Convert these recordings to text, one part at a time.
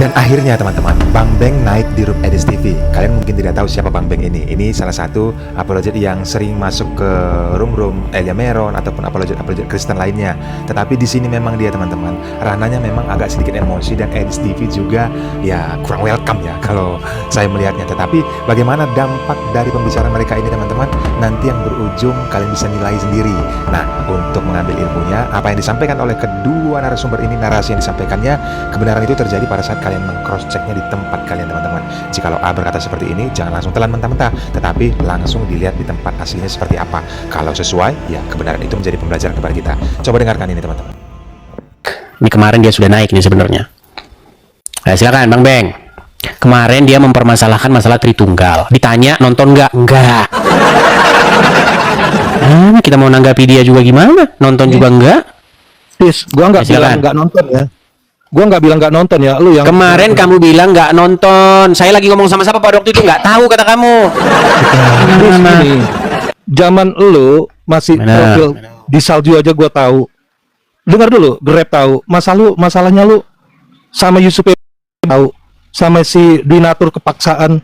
Dan akhirnya teman-teman, Bang Beng naik di Room Edis TV. Kalian mungkin tidak tahu siapa Bang Beng ini. Ini salah satu apologet yang sering masuk ke room-room Elia Meron ataupun apologet Kristen lainnya. Tetapi di sini memang dia teman-teman, ranahnya memang agak sedikit emosi dan Edis TV juga ya kurang welcome ya kalau saya melihatnya. Tetapi bagaimana dampak dari pembicaraan mereka ini teman-teman, nanti yang berujung kalian bisa nilai sendiri. Nah, untuk mengambil ilmunya, apa yang disampaikan oleh kedua narasumber ini, narasi yang disampaikannya, kebenaran itu terjadi pada saat kalian meng-cross checknya di tempat kalian teman-teman. Jikalau A berkata seperti ini, jangan langsung telan mentah-mentah, tetapi langsung dilihat di tempat aslinya seperti apa. Kalau sesuai, ya kebenaran itu menjadi pembelajaran kepada kita. Coba dengarkan ini teman-teman. Ini kemarin dia sudah naik nih sebenarnya. Nah, silakan Bang Beng. Kemarin dia mempermasalahkan masalah Tritunggal. Ditanya nonton nggak? Nggak. Kita mau nanggapi dia juga gimana? Nonton juga nggak? Gua nggak bilang nggak nonton ya. Gua nggak bilang nggak nonton ya. Lu yang kemarin kamu bilang nggak nonton. Saya lagi ngomong sama siapa pada waktu itu, nggak tahu kata kamu. Ini zaman lu masih profil di salju aja gua tahu. Dengar dulu, Grab tahu. Masalahnya lu sama Yusuf tahu, sama si Dinatur kepaksaan.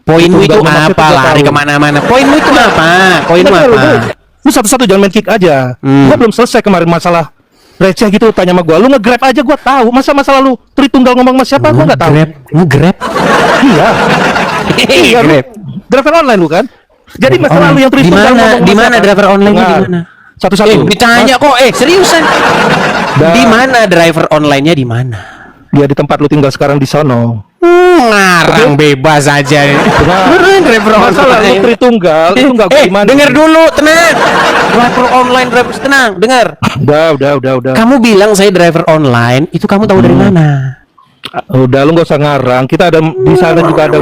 Poinmu itu apa? Lari kemana-mana. Poinmu itu apa? Poinmu apa? Lu satu-satu jangan main kick aja. Gua belum selesai kemarin masalah receh gitu, tanya sama gua. Lu nge-grab aja gua tahu. Masa masalah lu Tritunggal ngomong sama siapa gua nggak tahu. Nge-grab. Iya. Iya, Grab. Driver online lu kan? Jadi masalah lu yang Tritunggal ngomong di mana driver online-nya di mana? Satu-satu. Ditanya kok, seriusan. Di mana driver online-nya di mana? Dia di tempat lu tinggal sekarang di sono. Ngarang bebas aja. Driver Masalah lu online Tritunggal itu nggak gimana. Dengar dulu, tenang. Driver online, driver tenang, dengar. Udah. Kamu bilang saya driver online, itu kamu tahu dari mana? Udah, lu nggak usah ngarang. Kita ada di sana juga ada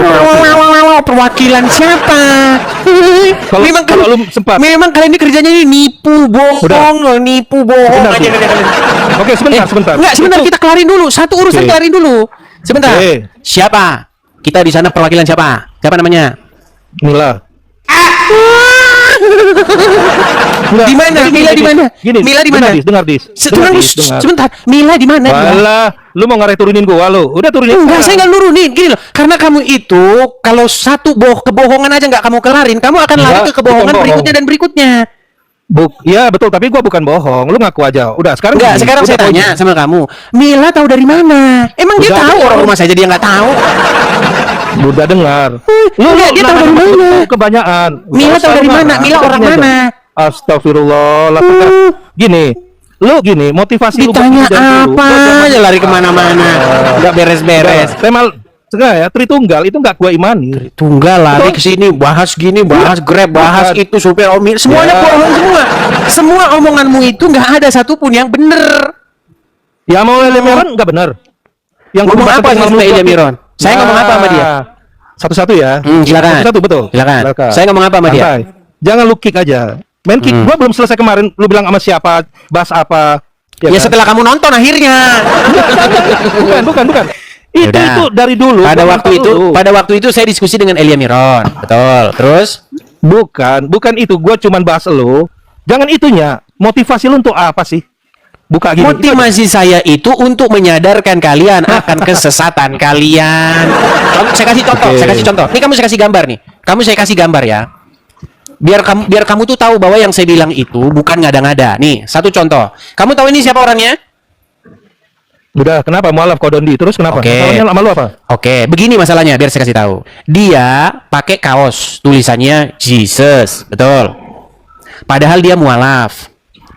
perwakilan siapa? Kalau lu sempat. Memang kalian ini kerjanya ini nipu, bohong, nipu, bohong aja. Oke, sebentar. Enggak, sebentar, kita kelarin dulu. Satu urusan kelarin dulu. Sebentar. Siapa? Kita di sana perwakilan siapa? Siapa namanya? Mila. Di mana? Mila di mana? Mila di mana? Dengar, Sebentar. Mila di mana? Alah, lu mau ngaret turunin gua lu. Udah turunin. Enggak, saya nggak nurunin. Gini loh. Karena kamu itu kalau satu kebohongan aja nggak kamu kelarin, kamu akan lari ke kebohongan berikutnya dan berikutnya. Ya betul, tapi gua bukan bohong. Lu ngaku aja. Udah, sekarang enggak, sekarang saya tanya sama kamu. Mila tahu dari mana? Emang dia tahu orang rumah saja dia nggak tahu? Udah dengar. Dia tahu dari mana? Kebanyakan. Mila tahu dari mana? Mila orang mana? Astagfirullah. Gini, motivasi ditanya apa aja lari kemana-mana, nggak beres-beres. Enggak ya, Tritunggal itu nggak gua imani. Tritunggal lari ke sini, bahas gini, bahas Grab, bahas itu supir omil, semuanya bohong semua. Semua omonganmu itu nggak ada satupun yang bener. Ya mau Elia Meron nggak bener. Yang ngomong apa sama Elia Meron? Saya ngomong apa sama dia? Satu-satu ya. Silakan. Satu betul. Silakan. Saya ngomong apa sama dia? Jangan lu kick aja. Main kick. Gua belum selesai kemarin. Lu bilang sama siapa? Bahas apa? Ya kan? Setelah kamu nonton akhirnya. Bukan. Itu dari dulu. Pada waktu itu saya diskusi dengan Elia Meron. Betul. Terus? Bukan itu. Gua cuman bahas lu. Jangan itunya. Motivasi lu untuk apa sih? Buka gini. Motivasi saya itu untuk menyadarkan kalian akan kesesatan kalian. Saya kasih contoh. Ini saya kasih gambar nih. Saya kasih gambar ya. Biar kamu tuh tahu bahwa yang saya bilang itu bukan ngada-ngada. Nih, satu contoh. Kamu tahu ini siapa orangnya? Udah, kenapa mualaf Kodondi? Terus kenapa? Masalahnya sama lu apa? Oke, begini masalahnya, biar saya kasih tahu. Dia pakai kaos tulisannya Jesus, betul. Padahal dia mualaf.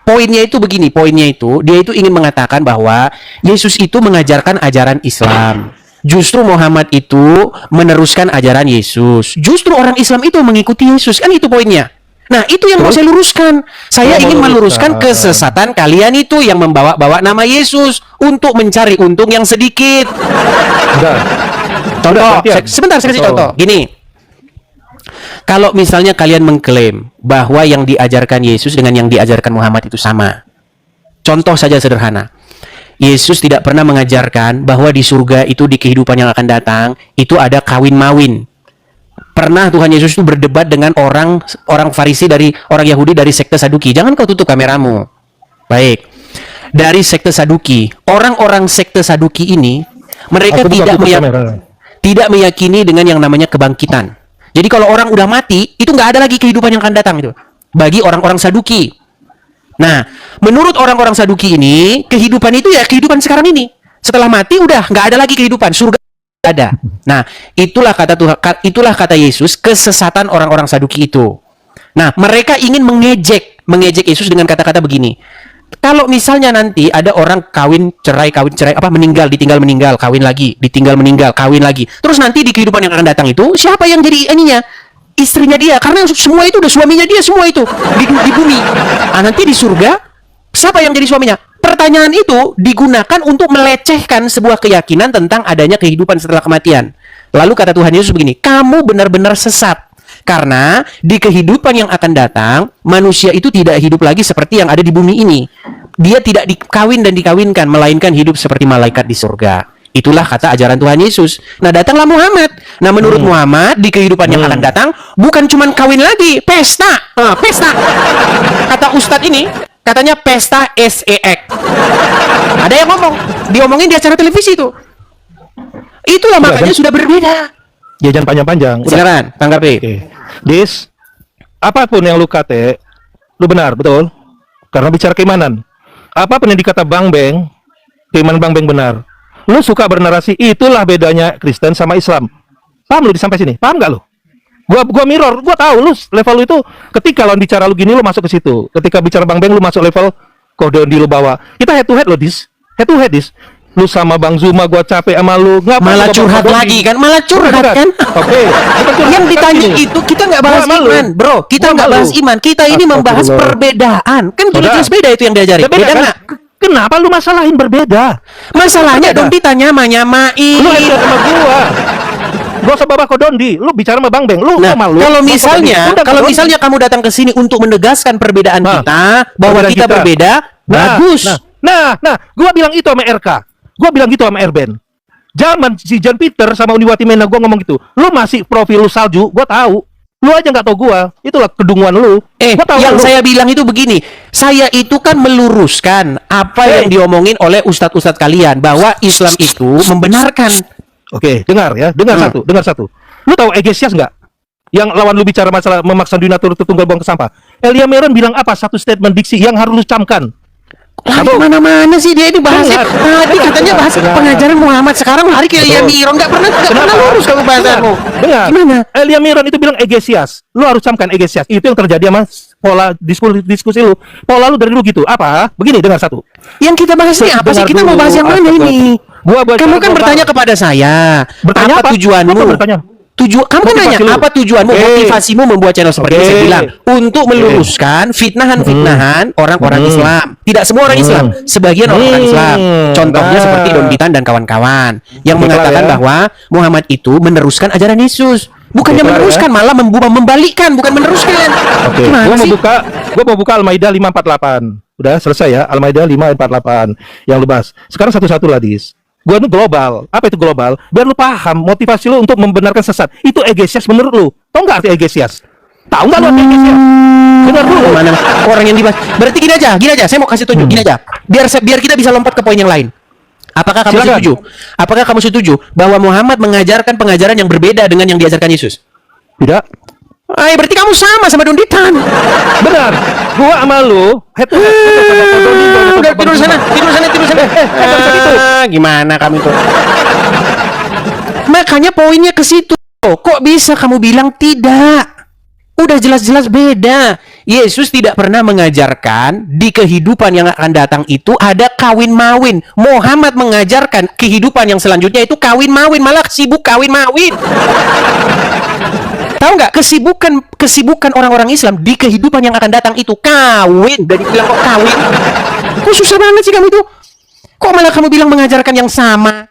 Poinnya itu begini, dia itu ingin mengatakan bahwa Yesus itu mengajarkan ajaran Islam. Justru Muhammad itu meneruskan ajaran Yesus. Justru orang Islam itu mengikuti Yesus, kan itu poinnya. Nah, itu yang mau saya luruskan. Saya ingin meluruskan kesesatan kalian itu yang membawa-bawa nama Yesus untuk mencari untung yang sedikit. Contoh, sebentar saya kasih contoh. Gini. Kalau misalnya kalian mengklaim bahwa yang diajarkan Yesus dengan yang diajarkan Muhammad itu sama. Contoh saja sederhana. Yesus tidak pernah mengajarkan bahwa di surga itu di kehidupan yang akan datang itu ada kawin-mawin. Pernah Tuhan Yesus itu berdebat dengan orang Farisi orang Yahudi dari sekte Saduki. Jangan kau tutup kameramu. Baik. Dari sekte Saduki, orang-orang sekte Saduki ini Mereka Aku juga ikut kamera. tidak meyakini dengan yang namanya kebangkitan. Jadi kalau orang udah mati, itu nggak ada lagi kehidupan yang akan datang itu. Bagi orang-orang Saduki. Nah, menurut orang-orang Saduki ini, kehidupan itu ya kehidupan sekarang ini. Setelah mati udah nggak ada lagi kehidupan, surga nggak ada. Nah, itulah kata Tuhan, itulah kata Yesus, kesesatan orang-orang Saduki itu. Nah, mereka ingin mengejek Yesus dengan kata-kata begini. Kalau misalnya nanti ada orang kawin cerai, meninggal, ditinggal meninggal, kawin lagi, ditinggal meninggal, kawin lagi. Terus nanti di kehidupan yang akan datang itu, siapa yang jadi ininya? Istrinya dia, karena semua itu udah suaminya dia semua itu di bumi. Nanti di surga, siapa yang jadi suaminya? Pertanyaan itu digunakan untuk melecehkan sebuah keyakinan tentang adanya kehidupan setelah kematian. Lalu kata Tuhan Yesus begini, kamu benar-benar sesat. Karena di kehidupan yang akan datang, manusia itu tidak hidup lagi seperti yang ada di bumi ini. Dia tidak dikawin dan dikawinkan, melainkan hidup seperti malaikat di surga. Itulah kata ajaran Tuhan Yesus. Nah, datanglah Muhammad. Nah, menurut Muhammad, di kehidupan yang akan datang, bukan cuma kawin lagi, pesta. Pesta. Kata Ustadz ini, katanya pesta SEX. Ada yang ngomong, diomongin di acara televisi itu. Itulah makanya sudah berbeda. Ya jangan panjang-panjang. Silakan, tanggapi. Oke. Dis, apapun yang lu kata, lu benar, betul? Karena bicara keimanan. Apapun yang dikata Bang Beng, keimanan Bang Beng benar. Lu suka bernarasi, itulah bedanya Kristen sama Islam. Paham lu di sampai sini? Paham gak lu? Gua mirror, gua tahu lu level lu itu ketika lawan bicara lu gini lu masuk ke situ. Ketika bicara Bang Beng lu masuk level kode di lu bawa. Kita head to head lo, Dis. Head to head, Dis. Lu sama Bang Zuma, gua capek sama lu. Ngapa Malah curhat lagi kan? Malah curhat kan? Oke. Yang ditanya itu kita nggak bahas iman, bro. Kita nggak bahas iman. Kita ini membahas perbedaan. Kan jelas beda itu yang diajarin. Beda kan? nggak? Kenapa lu masalahin berbeda? Masalahnya dong ditanya-nyamain. Lu head sama gua. Gua sama Bako Dondi, lu bicara sama Bang Beng, lu Nah, sama lu. kalau misalnya kamu datang ke sini untuk menegaskan perbedaan kita, bahwa kita berbeda, bagus. Nah, gua bilang itu sama RK. Gua bilang gitu sama Erben. Zaman si John Peter sama Uniwati Mena gua ngomong gitu. Lu masih profil lu salju, gua tahu. Lu aja nggak tahu gua. Itulah kedunguan lu. Gua tahu yang saya bilang itu begini. Saya itu kan meluruskan apa yang diomongin oleh ustadz-ustadz kalian bahwa Islam itu membenarkan. Oke, dengar ya, dengar satu. Lu tahu Egesias nggak? Yang lawan lu bicara masalah memaksa donatur tunggal buang ke sampah. Elia Meron bilang apa? Satu statement diksi yang harus lu camkan. Lari mana-mana sih dia ini bahasnya. Tadi katanya bahas pengajaran Muhammad, sekarang lari ke Elia Miron. Nggak pernah lurus kamu bahasanmu. Dengar. Gimana? Elia Miron itu bilang Egesias. Lu harus camkan Egesias. Itu yang terjadi sama pola diskusi lu. Pola lu dari dulu gitu. Apa? Begini, dengar satu. Yang kita bahas ini apa sih? Kita mau bahas yang mana ini? Kamu kan bertanya kepada saya. Apa tujuanmu? Kamu kan nanya apa tujuanmu, motivasimu membuat channel seperti ini. Saya bilang untuk meluruskan fitnahan-fitnahan orang-orang Islam. Tidak semua orang Islam, sebagian orang Islam. Contohnya seperti Don Bitan dan kawan-kawan yang mengatakan bahwa Muhammad itu meneruskan ajaran Yesus. Bukannya meneruskan, malah membalikkan, bukan meneruskan. Oke, gua mau buka Al-Maidah 548. Udah selesai ya, Al-Maidah 548 yang lu bahas. Sekarang satu-satu lah, Dis. Gua itu global. Apa itu global? Biar lu paham motivasi lu untuk membenarkan sesat. Itu Egesias menurut lu. Tahu nggak arti Egesias? Tahu nggak lu arti Egesias? Benar dulu. Mana orang yang dibahas. Berarti gini aja. Saya mau kasih tunjuk. Gini aja. Biar kita bisa lompat ke poin yang lain. Apakah kamu setuju? Apakah kamu setuju bahwa Muhammad mengajarkan pengajaran yang berbeda dengan yang diajarkan Yesus? Tidak. Berarti kamu sama Don Bitan. Benar. Gua sama lu head to head. Udah tidur sana. Gimana kamu itu? Makanya poinnya ke situ. Kok bisa kamu bilang tidak? Udah jelas-jelas beda. Yesus tidak pernah mengajarkan di kehidupan yang akan datang itu ada kawin mawin. Muhammad mengajarkan kehidupan yang selanjutnya itu kawin mawin, malah sibuk kawin mawin. Tahu nggak kesibukan orang-orang Islam di kehidupan yang akan datang itu kawin. Dan bilang kok kawin? Kok susah banget sih kamu itu? Kok malah kamu bilang mengajarkan yang sama?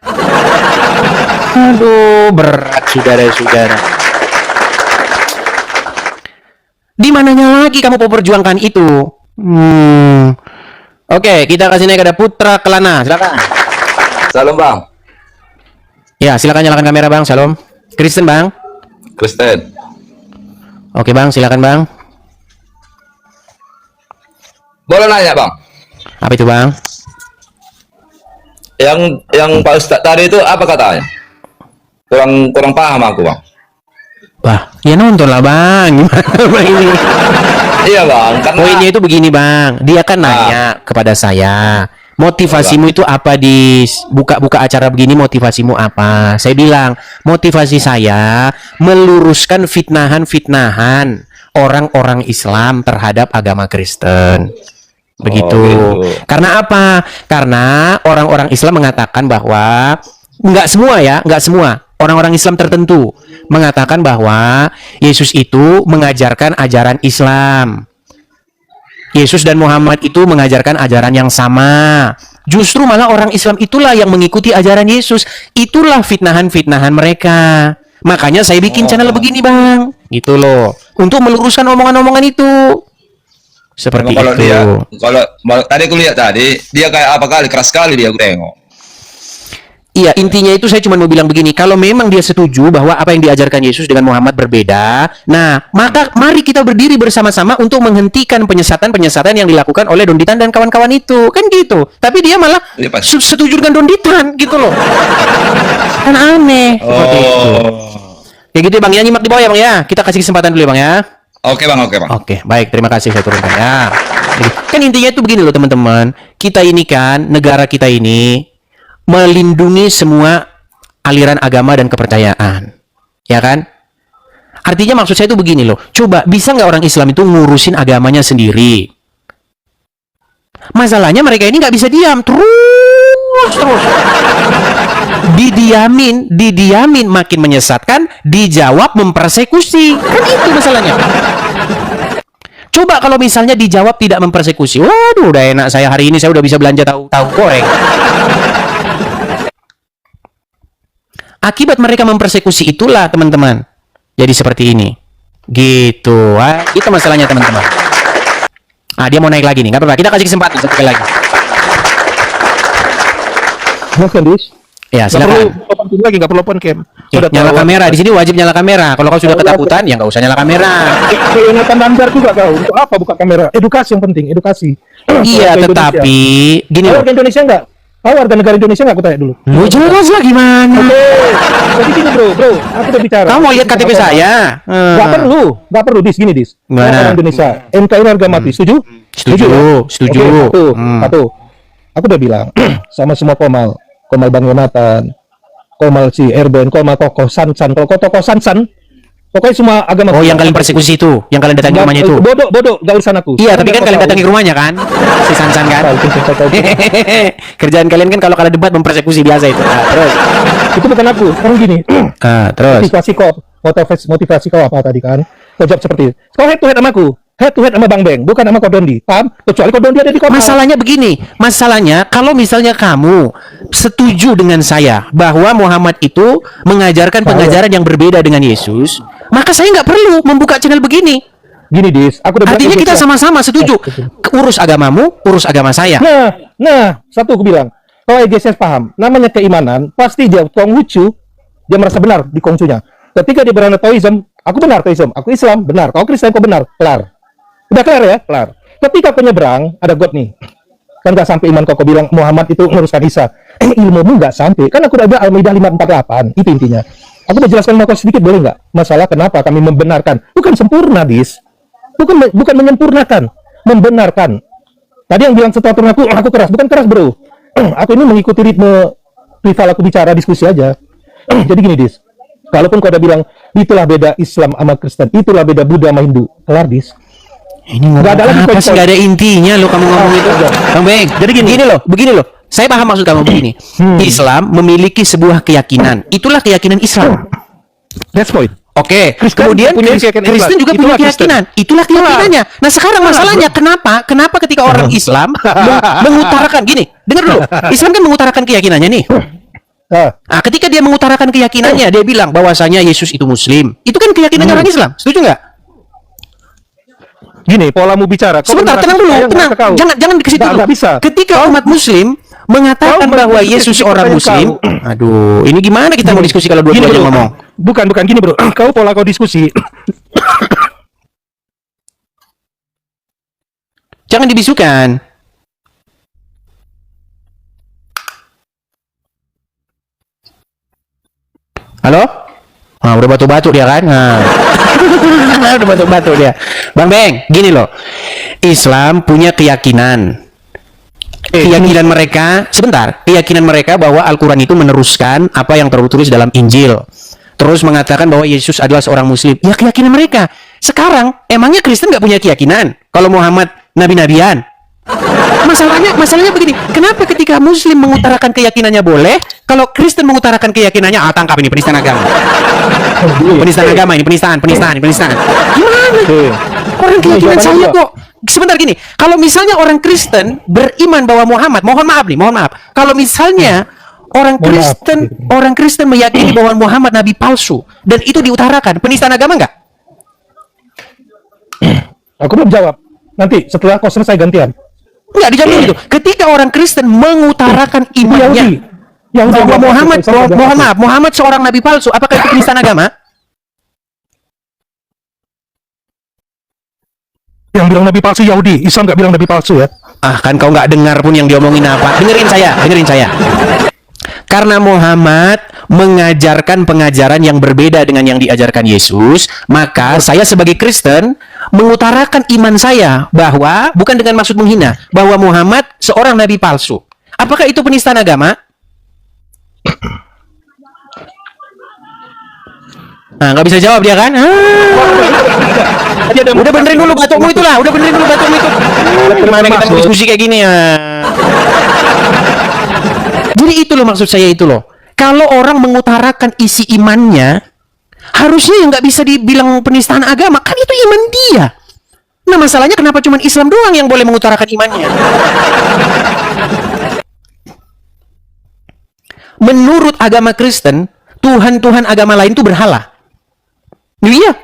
Aduh, berat saudara-saudara. Di mananya lagi kamu mau perjuangkan itu? Oke, kita kasih naik ada Putra Kelana. Silakan. Salam bang. Ya, silakan nyalakan kamera bang. Salam. Kristen bang. Kristen. Oke bang, silakan bang. Boleh nanya bang? Apa itu bang? yang Pak Ustadz tadi itu apa katanya? Kurang paham aku, Bang. Wah, ya nonton lah bang. Gimana bang ini? Iya, Bang. Karena Poinnya itu begini bang. Dia kan nanya kepada saya, motivasimu itu apa di buka acara begini? Motivasimu apa? Saya bilang motivasi saya meluruskan fitnahan-fitnahan orang-orang Islam terhadap agama Kristen. Begitu. gitu. Karena apa? Karena orang-orang Islam mengatakan bahwa nggak semua orang-orang Islam tertentu mengatakan bahwa Yesus itu mengajarkan ajaran Islam. Yesus dan Muhammad itu mengajarkan ajaran yang sama. Justru malah orang Islam itulah yang mengikuti ajaran Yesus. Itulah fitnahan-fitnahan mereka. Makanya saya bikin channel begini, Bang. Gitu loh. Untuk meluruskan omongan-omongan itu. Seperti kalau itu. kalau tadi aku lihat tadi, dia kayak apa kali keras sekali dia aku tengok. Iya, intinya itu saya cuma mau bilang begini, kalau memang dia setuju bahwa apa yang diajarkan Yesus dengan Muhammad berbeda, nah, maka mari kita berdiri bersama-sama untuk menghentikan penyesatan-penyesatan yang dilakukan oleh Donditan dan kawan-kawan itu. Kan gitu. Tapi dia malah Iya, Pak. setuju dengan Donditan, gitu loh. Kan aneh. Seperti itu. Kayak gitu ya, Bang, ya, nyimak di bawah ya, Bang, ya. Kita kasih kesempatan dulu ya, Bang, ya. Oke, Bang. Oke, baik. Terima kasih saya turunkan ya. Jadi, kan intinya itu begini loh, teman-teman. Kita ini kan, negara kita ini melindungi semua aliran agama dan kepercayaan. Ya kan? Artinya maksud saya itu begini loh. Coba, bisa nggak orang Islam itu ngurusin agamanya sendiri? Masalahnya mereka ini nggak bisa diam. Terus. Didiamin makin menyesatkan, dijawab mempersekusi. Kan itu masalahnya. Coba kalau misalnya dijawab tidak mempersekusi. Waduh, udah enak saya hari ini saya udah bisa belanja tahu goreng. Akibat mereka mempersekusi itulah, teman-teman. Jadi seperti ini. Gitu. Itu masalahnya, teman-teman. Dia mau naik lagi nih. Nggak apa-apa. Kita kasih kesempatan satu kali lagi. Silahkan, Dis. Ya, Nggak perlu silakan. open cam lagi, nggak perlu open cam. Nyala kamera. Di sini wajib nyala kamera. Kalau kau sudah ketakutan, ya nggak usah nyala kamera. Keingatan Anda juga kau. Untuk apa buka kamera? Edukasi yang penting, edukasi. Iya, Warga tetapi Indonesia. gini Kau loh. warga Indonesia nggak? Kau warga negara Indonesia nggak? Aku tanya dulu. Lu jelas lah gimana? Jadi gini bro, aku udah bicara. Kamu mau lihat KTP saya? Nggak perlu, Dis, gini Dis. Gimana? Orang Indonesia, NKRI harga mati, setuju? Setuju. Oke, satu. Aku udah bilang sama semua Komal Bang Yonatan, Komal si Erben, Komal Koko Sansan, kalau kau Koko Sansan, pokoknya semua agama. Oh, yang kalian persekusi itu, yang kalian datangi rumahnya itu. Bodoh, gak urusan aku. Iya, tapi kan kalian datangi rumahnya kan? Si Sansan kan? Kerjaan kalian kan kalau kalian debat mempersekusi biasa itu. Terus. Itu bukan aku. Sekarang gini. Terus. Motivasi kau apa tadi kan? Kau jawab seperti itu. Kau head to head sama aku. Head to head sama Bang Beng, bukan sama Kodondi. Paham? Kecuali Kodondi ada di Komal. Masalahnya begini, kalau misalnya kamu setuju dengan saya bahwa Muhammad itu mengajarkan pengajaran yang berbeda dengan Yesus, maka saya nggak perlu membuka channel begini. Gini, Dis, aku udah Artinya bilang kita sama-sama setuju. Urus agamamu, urus agama saya. Nah, satu aku bilang, kalau EGSS paham, namanya keimanan, pasti dia Konghucu, dia merasa benar di Konghucunya. Ketika dia berada Taoism, aku benar Taoism, aku Islam, benar. Kau Kristen, kau benar, kelar. Udah kelar ya, kelar. Ketika kau nyebrang, ada God nih. Kan nggak sampai iman kau bilang Muhammad itu menguruskan Isa. Ilmumu nggak sampai. Kan aku udah bilang Al-Maidah 548, itu intinya. Aku mau jelaskan kau sedikit boleh nggak? Masalah kenapa kami membenarkan. Bukan sempurna, Dis. Bukan menyempurnakan, membenarkan. Tadi yang bilang sesuatu aku keras, bukan keras bro. Aku ini mengikuti ritme rival aku bicara diskusi aja. Jadi gini, Dis. Kalaupun kau udah bilang itulah beda Islam sama Kristen, itulah beda Buddha sama Hindu, kelar, Dis. Ini ngomong Nggak ada lagi apa sih? poin-poin. Nggak ada intinya lo kamu ngomong itu. Bang Beng, jadi begini loh. Saya paham maksud kamu begini. Islam memiliki sebuah keyakinan. Itulah keyakinan Islam. That's point. Oke, Kristen kemudian punya keyakinan Kristen Islam. juga Itulah punya keyakinan. Itulah keyakinannya. Nah, sekarang masalahnya kenapa ketika orang Islam mengutarakan gini, dengar dulu. Islam kan mengutarakan keyakinannya nih. Nah, ketika dia mengutarakan keyakinannya, dia bilang bahwasanya Yesus itu Muslim. Itu kan keyakinan orang Islam. Setuju nggak? Gini, polamu bicara. Kau Sebentar, benar, tenang dulu, saya nggak tenang. kau. Jangan ke situ Nggak, dulu. nggak bisa. Ketika umat Muslim mengatakan Kau bahwa mendiskusi Yesus orang pertanyaan Muslim, kau. aduh, ini gimana kita mau diskusi kalau Gini, dua-duanya bro. ngomong? Bukan gini bro. Kau pola kau diskusi. Jangan dibisukan. Halo? Nah, udah batuk-batuk dia kan? Nah. Udah batuk-batuk dia. Bang Beng, gini loh. Islam punya keyakinan. Keyakinan mereka, sebentar. Keyakinan mereka bahwa Al-Quran itu meneruskan apa yang tertulis dalam Injil. Terus mengatakan bahwa Yesus adalah seorang Muslim. Ya keyakinan mereka. Sekarang, emangnya Kristen nggak punya keyakinan? Kalau Muhammad nabi-nabian? Masalahnya begini. Kenapa ketika Muslim mengutarakan keyakinannya boleh, kalau Kristen mengutarakan keyakinannya, tangkap ini penistaan agama. Penistaan agama ini, penistaan. Gimana? Orang keyakinan saya kok. Sebentar gini, kalau misalnya orang Kristen beriman bahwa Muhammad, mohon maaf. Kalau misalnya orang Kristen meyakini bahwa Muhammad nabi palsu dan itu diutarakan, penistaan agama nggak? Aku belum jawab. Nanti setelah kau selesai gantian. Nggak dijawab gitu. Ketika orang Kristen mengutarakan imannya bahwa Muhammad seorang nabi palsu, apakah itu penistaan agama? Yang bilang nabi palsu Yahudi, Islam nggak bilang nabi palsu ya. Kan kau nggak dengar pun yang diomongin apa. Dengerin saya. Karena Muhammad mengajarkan pengajaran yang berbeda dengan yang diajarkan Yesus, maka saya sebagai Kristen mengutarakan iman saya bahwa, bukan dengan maksud menghina, bahwa Muhammad seorang nabi palsu. Apakah itu penistaan agama? Nah, nggak bisa jawab dia kan? Udah benerin dulu batukmu itu. Gimana kita mau diskusi kayak gini ya? Jadi itu loh maksud saya itu loh. Kalau orang mengutarakan isi imannya, harusnya yang nggak bisa dibilang penistaan agama, kan itu iman dia. Nah masalahnya kenapa cuma Islam doang yang boleh mengutarakan imannya? Menurut agama Kristen, Tuhan agama lain itu berhala. Iya.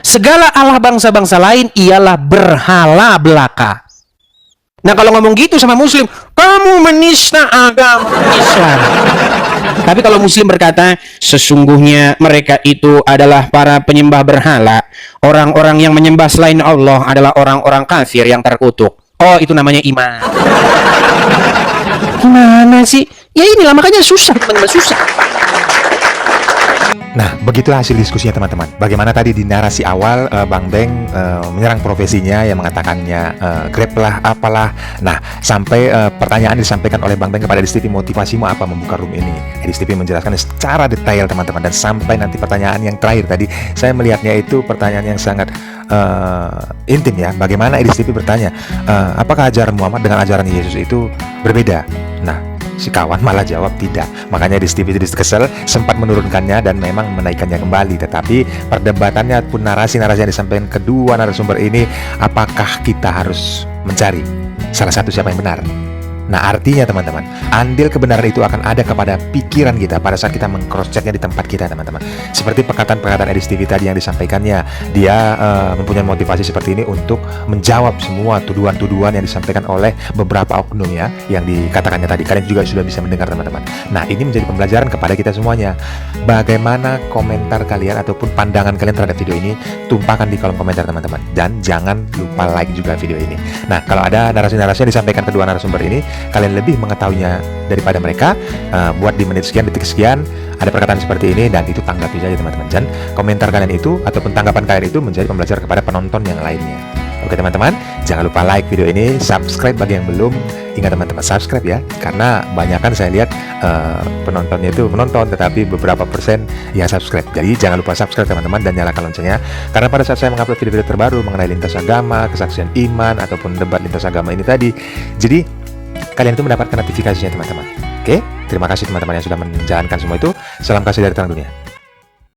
Segala Allah bangsa-bangsa lain ialah berhala belaka. Nah kalau ngomong gitu sama Muslim, kamu menista agama Islam. Tapi kalau Muslim berkata, sesungguhnya mereka itu adalah para penyembah berhala. Orang-orang yang menyembah selain Allah adalah orang-orang kafir yang terkutuk. Oh, itu namanya iman. Gimana sih? Ya inilah makanya susah, teman-teman, susah. Nah, begitulah hasil diskusinya teman-teman. Bagaimana tadi di narasi awal Bang Beng menyerang profesinya yang mengatakannya Grab lah, apalah. Nah, sampai pertanyaan disampaikan oleh Bang Beng kepada Edis TV, motivasimu apa membuka room ini? Edis TV menjelaskan secara detail teman-teman. Dan sampai nanti pertanyaan yang terakhir tadi, saya melihatnya itu pertanyaan yang sangat intim ya. Bagaimana Edis TV bertanya, apakah ajaran Muhammad dengan ajaran Yesus itu berbeda? Nah, si kawan malah jawab tidak. Makanya di TV jadi kesel, sempat menurunkannya dan memang menaikkannya kembali. Tetapi perdebatannya pun narasi-narasi yang disampaikan kedua narasumber ini, apakah kita harus mencari salah satu siapa yang benar? Nah artinya teman-teman, andil kebenaran itu akan ada kepada pikiran kita pada saat kita meng-cross-checknya di tempat kita teman-teman. Seperti perkataan-perkataan Edis TV tadi yang disampaikannya, dia mempunyai motivasi seperti ini untuk menjawab semua tuduhan-tuduhan yang disampaikan oleh beberapa oknum ya, yang dikatakannya tadi. Kalian juga sudah bisa mendengar teman-teman. Nah ini menjadi pembelajaran kepada kita semuanya. Bagaimana komentar kalian ataupun pandangan kalian terhadap video ini, tumpahkan di kolom komentar teman-teman. Dan jangan lupa like juga video ini. Nah kalau ada narasi-narasi yang disampaikan kedua narasumber ini, kalian lebih mengetahuinya daripada mereka, buat di menit sekian, detik sekian ada perkataan seperti ini, dan itu tanggapi saja teman-teman. Dan komentar kalian itu ataupun tanggapan kalian itu menjadi pembelajaran kepada penonton yang lainnya. Oke teman-teman, jangan lupa like video ini, subscribe bagi yang belum. Ingat teman-teman, subscribe ya, karena banyak kan saya lihat penontonnya itu menonton tetapi beberapa persen yang subscribe. Jadi jangan lupa subscribe teman-teman dan nyalakan loncengnya, karena pada saat saya mengupload video-video terbaru mengenai lintas agama, kesaksian iman ataupun debat lintas agama ini tadi, jadi kalian itu mendapatkan notifikasinya teman-teman. Oke, terima kasih teman-teman yang sudah menjalankan semua itu. Salam kasih dari terang dunia.